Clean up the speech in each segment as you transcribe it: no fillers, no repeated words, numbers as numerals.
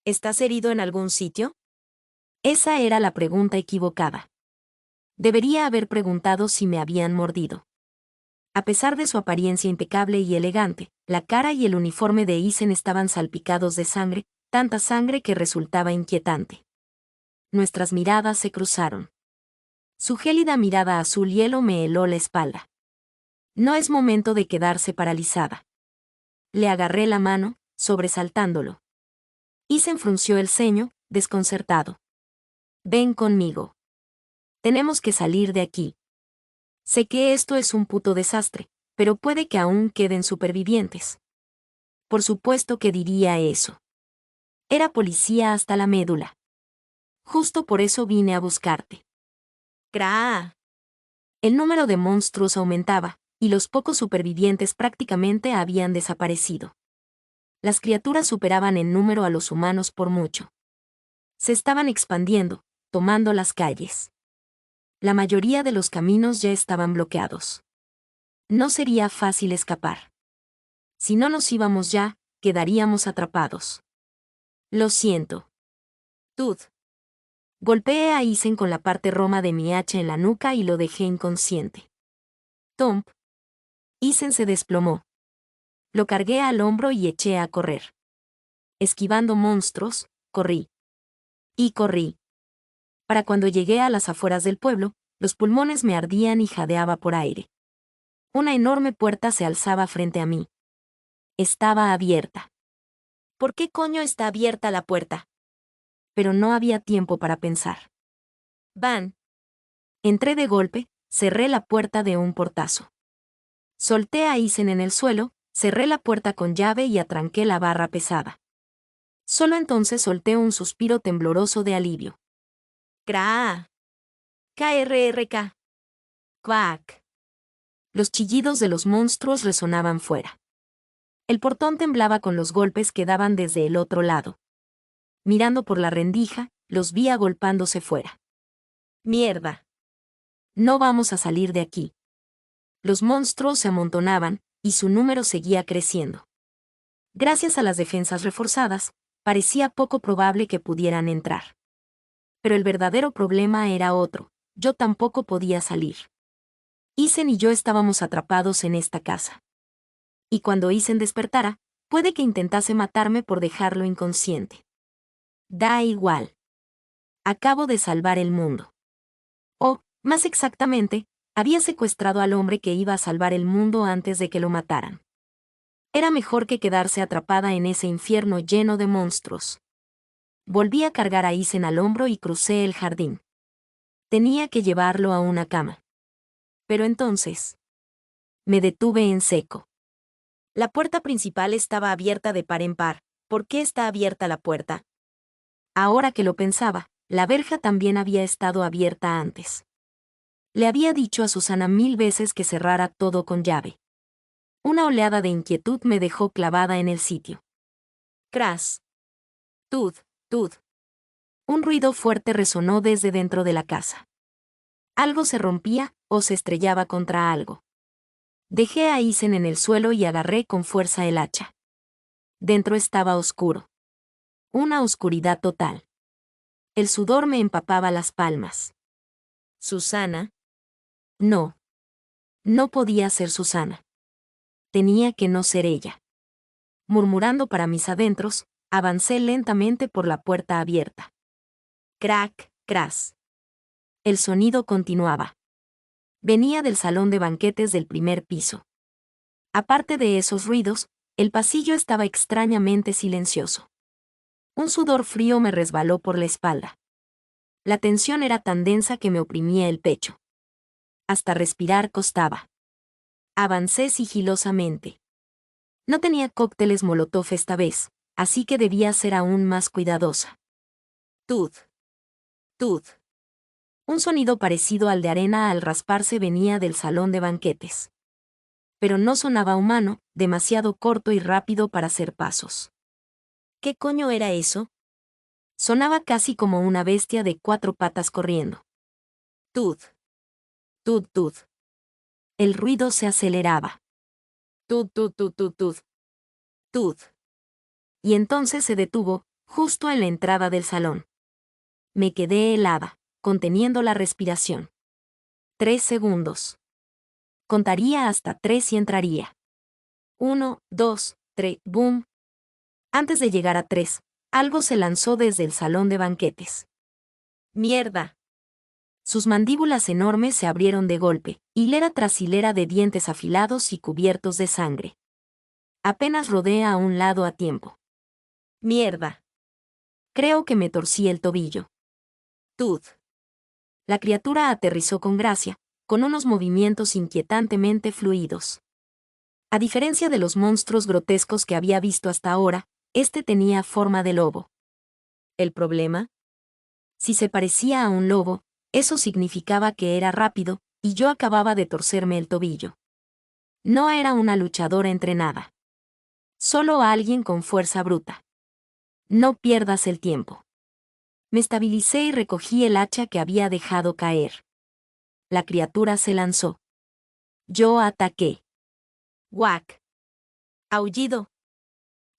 ¿Estás herido en algún sitio? Esa era la pregunta equivocada. Debería haber preguntado si me habían mordido. A pesar de su apariencia impecable y elegante, la cara y el uniforme de Isen estaban salpicados de sangre, tanta sangre que resultaba inquietante. Nuestras miradas se cruzaron. Su gélida mirada azul hielo me heló la espalda. No es momento de quedarse paralizada. Le agarré la mano, sobresaltándolo. Isen frunció el ceño, desconcertado. Ven conmigo. Tenemos que salir de aquí. Sé que esto es un puto desastre, pero puede que aún queden supervivientes. Por supuesto que diría eso. Era policía hasta la médula. Justo por eso vine a buscarte. ¡Craa! El número de monstruos aumentaba, y los pocos supervivientes prácticamente habían desaparecido. Las criaturas superaban en número a los humanos por mucho. Se estaban expandiendo, tomando las calles. La mayoría de los caminos ya estaban bloqueados. No sería fácil escapar. Si no nos íbamos ya, quedaríamos atrapados. Lo siento. Tud. Golpeé a Isen con la parte roma de mi hacha en la nuca y lo dejé inconsciente. Tomp. Isen se desplomó. Lo cargué al hombro y eché a correr. Esquivando monstruos, corrí. Y corrí. Para cuando llegué a las afueras del pueblo, los pulmones me ardían y jadeaba por aire. Una enorme puerta se alzaba frente a mí. Estaba abierta. ¿Por qué coño está abierta la puerta? Pero no había tiempo para pensar. Van. Entré de golpe, cerré la puerta de un portazo. Solté a Isen en el suelo, cerré la puerta con llave y atranqué la barra pesada. Solo entonces solté un suspiro tembloroso de alivio. ¡Craa! KRRK. ¡Quack! Los chillidos de los monstruos resonaban fuera. El portón temblaba con los golpes que daban desde el otro lado. Mirando por la rendija, los vi agolpándose fuera. ¡Mierda! No vamos a salir de aquí. Los monstruos se amontonaban, y su número seguía creciendo. Gracias a las defensas reforzadas, parecía poco probable que pudieran entrar. Pero el verdadero problema era otro: yo tampoco podía salir. Isen y yo estábamos atrapados en esta casa. Y cuando Isen despertara, puede que intentase matarme por dejarlo inconsciente. Da igual. Acabo de salvar el mundo. O, más exactamente, había secuestrado al hombre que iba a salvar el mundo antes de que lo mataran. Era mejor que quedarse atrapada en ese infierno lleno de monstruos. Volví a cargar a Isen al hombro y crucé el jardín. Tenía que llevarlo a una cama. Pero entonces me detuve en seco. La puerta principal estaba abierta de par en par. ¿Por qué está abierta la puerta? Ahora que lo pensaba, la verja también había estado abierta antes. Le había dicho a Susana 1000 veces que cerrara todo con llave. Una oleada de inquietud me dejó clavada en el sitio. Cras. Tud, tud. Un ruido fuerte resonó desde dentro de la casa. Algo se rompía o se estrellaba contra algo. Dejé a Isen en el suelo y agarré con fuerza el hacha. Dentro estaba oscuro. Una oscuridad total. El sudor me empapaba las palmas. Susana. No. No podía ser Susana. Tenía que no ser ella. Murmurando para mis adentros, avancé lentamente por la puerta abierta. Crack, cras. El sonido continuaba. Venía del salón de banquetes del primer piso. Aparte de esos ruidos, el pasillo estaba extrañamente silencioso. Un sudor frío me resbaló por la espalda. La tensión era tan densa que me oprimía el pecho. Hasta respirar costaba. Avancé sigilosamente. No tenía cócteles Molotov esta vez, así que debía ser aún más cuidadosa. Tud. Tud. Un sonido parecido al de arena al rasparse venía del salón de banquetes. Pero no sonaba humano, demasiado corto y rápido para hacer pasos. ¿Qué coño era eso? Sonaba casi como una bestia de 4 patas corriendo. Tud. Tud, tud. El ruido se aceleraba. Tud, tud, tud, tud, tud. Tud. Y entonces se detuvo, justo en la entrada del salón. Me quedé helada, conteniendo la respiración. 3 segundos. Contaría hasta 3 y entraría. 1, 2, 3, boom. Antes de llegar a 3, algo se lanzó desde el salón de banquetes. ¡Mierda! Sus mandíbulas enormes se abrieron de golpe, hilera tras hilera de dientes afilados y cubiertos de sangre. Apenas rodé a un lado a tiempo. ¡Mierda! Creo que me torcí el tobillo. Tud. La criatura aterrizó con gracia, con unos movimientos inquietantemente fluidos. A diferencia de los monstruos grotescos que había visto hasta ahora, este tenía forma de lobo. ¿El problema? Si se parecía a un lobo, eso significaba que era rápido, y yo acababa de torcerme el tobillo. No era una luchadora entrenada. Solo alguien con fuerza bruta. No pierdas el tiempo. Me estabilicé y recogí el hacha que había dejado caer. La criatura se lanzó. Yo ataqué. ¡Guac! Aullido.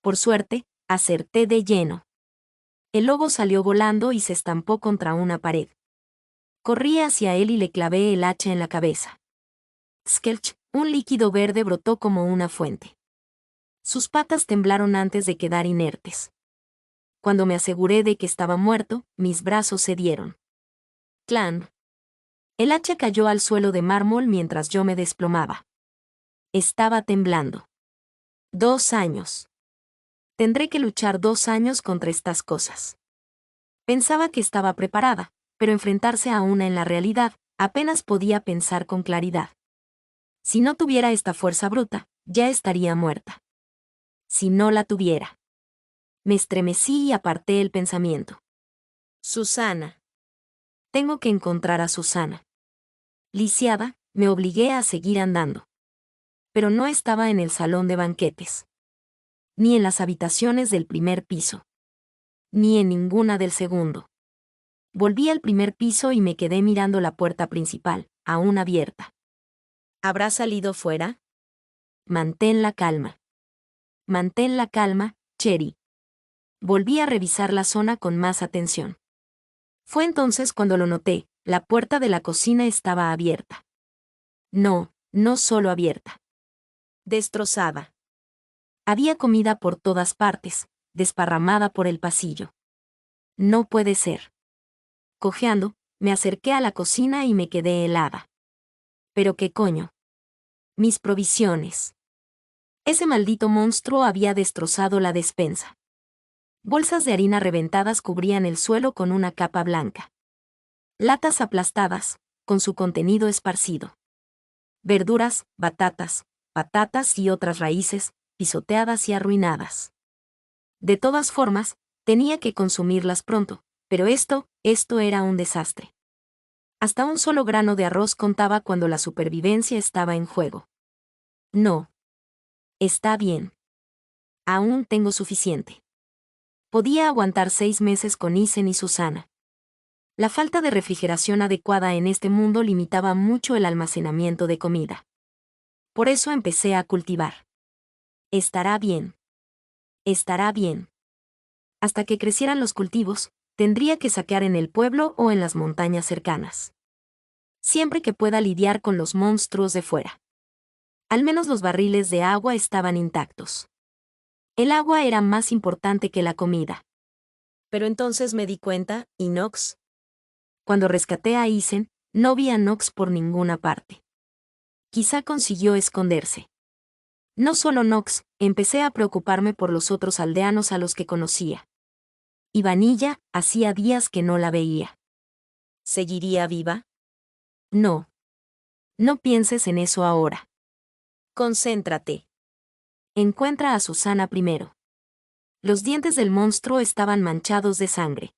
Por suerte, acerté de lleno. El lobo salió volando y se estampó contra una pared. Corrí hacia él y le clavé el hacha en la cabeza. Skelch, un líquido verde brotó como una fuente. Sus patas temblaron antes de quedar inertes. Cuando me aseguré de que estaba muerto, mis brazos cedieron. Clan. El hacha cayó al suelo de mármol mientras yo me desplomaba. Estaba temblando. 2 años. Tendré que luchar 2 años contra estas cosas. Pensaba que estaba preparada, pero enfrentarse a una en la realidad, apenas podía pensar con claridad. Si no tuviera esta fuerza bruta, ya estaría muerta. Si no la tuviera. Me estremecí y aparté el pensamiento. Susana. Tengo que encontrar a Susana. Lisiada, me obligué a seguir andando. Pero no estaba en el salón de banquetes. Ni en las habitaciones del primer piso. Ni en ninguna del segundo. Volví al primer piso y me quedé mirando la puerta principal, aún abierta. ¿Habrá salido fuera? Mantén la calma. Mantén la calma, Cherry. Volví a revisar la zona con más atención. Fue entonces cuando lo noté, la puerta de la cocina estaba abierta. No, no solo abierta. Destrozada. Había comida por todas partes, desparramada por el pasillo. No puede ser. Cojeando, me acerqué a la cocina y me quedé helada. ¿Pero qué coño? Mis provisiones. Ese maldito monstruo había destrozado la despensa. Bolsas de harina reventadas cubrían el suelo con una capa blanca. Latas aplastadas, con su contenido esparcido. Verduras, patatas y otras raíces, pisoteadas y arruinadas. De todas formas, tenía que consumirlas pronto, pero esto era un desastre. Hasta un solo grano de arroz contaba cuando la supervivencia estaba en juego. No. Está bien. Aún tengo suficiente. Podía aguantar 6 meses con Isen y Susana. La falta de refrigeración adecuada en este mundo limitaba mucho el almacenamiento de comida. Por eso empecé a cultivar. Estará bien. Estará bien. Hasta que crecieran los cultivos, tendría que saquear en el pueblo o en las montañas cercanas. Siempre que pueda lidiar con los monstruos de fuera. Al menos los barriles de agua estaban intactos. El agua era más importante que la comida. Pero entonces me di cuenta, ¿y Nox? Cuando rescaté a Isen, no vi a Nox por ninguna parte. Quizá consiguió esconderse. No solo Nox, empecé a preocuparme por los otros aldeanos a los que conocía. Y Vanilla, hacía días que no la veía. ¿Seguiría viva? No. No pienses en eso ahora. Concéntrate. Encuentra a Susana primero. Los dientes del monstruo estaban manchados de sangre.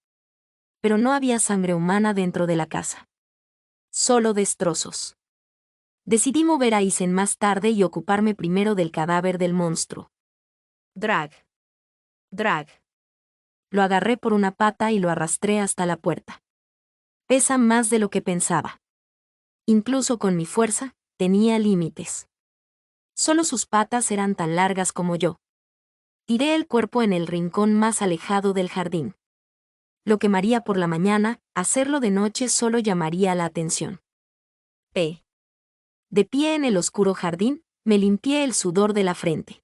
Pero no había sangre humana dentro de la casa. Solo destrozos. Decidí mover a Isen más tarde y ocuparme primero del cadáver del monstruo. Drag. Lo agarré por una pata y lo arrastré hasta la puerta. Pesa más de lo que pensaba. Incluso con mi fuerza, tenía límites. Solo sus patas eran tan largas como yo. Tiré el cuerpo en el rincón más alejado del jardín. Lo quemaría por la mañana, hacerlo de noche solo llamaría la atención. P. De pie en el oscuro jardín, me limpié el sudor de la frente.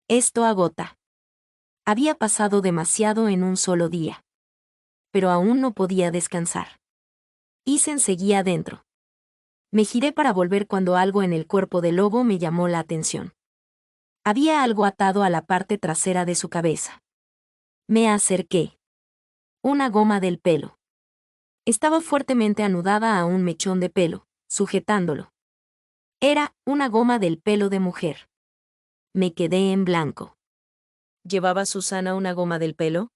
Esto agota. Había pasado demasiado en un solo día. Pero aún no podía descansar. Isen seguía adentro. Me giré para volver cuando algo en el cuerpo del lobo me llamó la atención. Había algo atado a la parte trasera de su cabeza. Me acerqué. Una goma del pelo. Estaba fuertemente anudada a un mechón de pelo, sujetándolo. Era una goma del pelo de mujer. Me quedé en blanco. ¿Llevaba Susana una goma del pelo?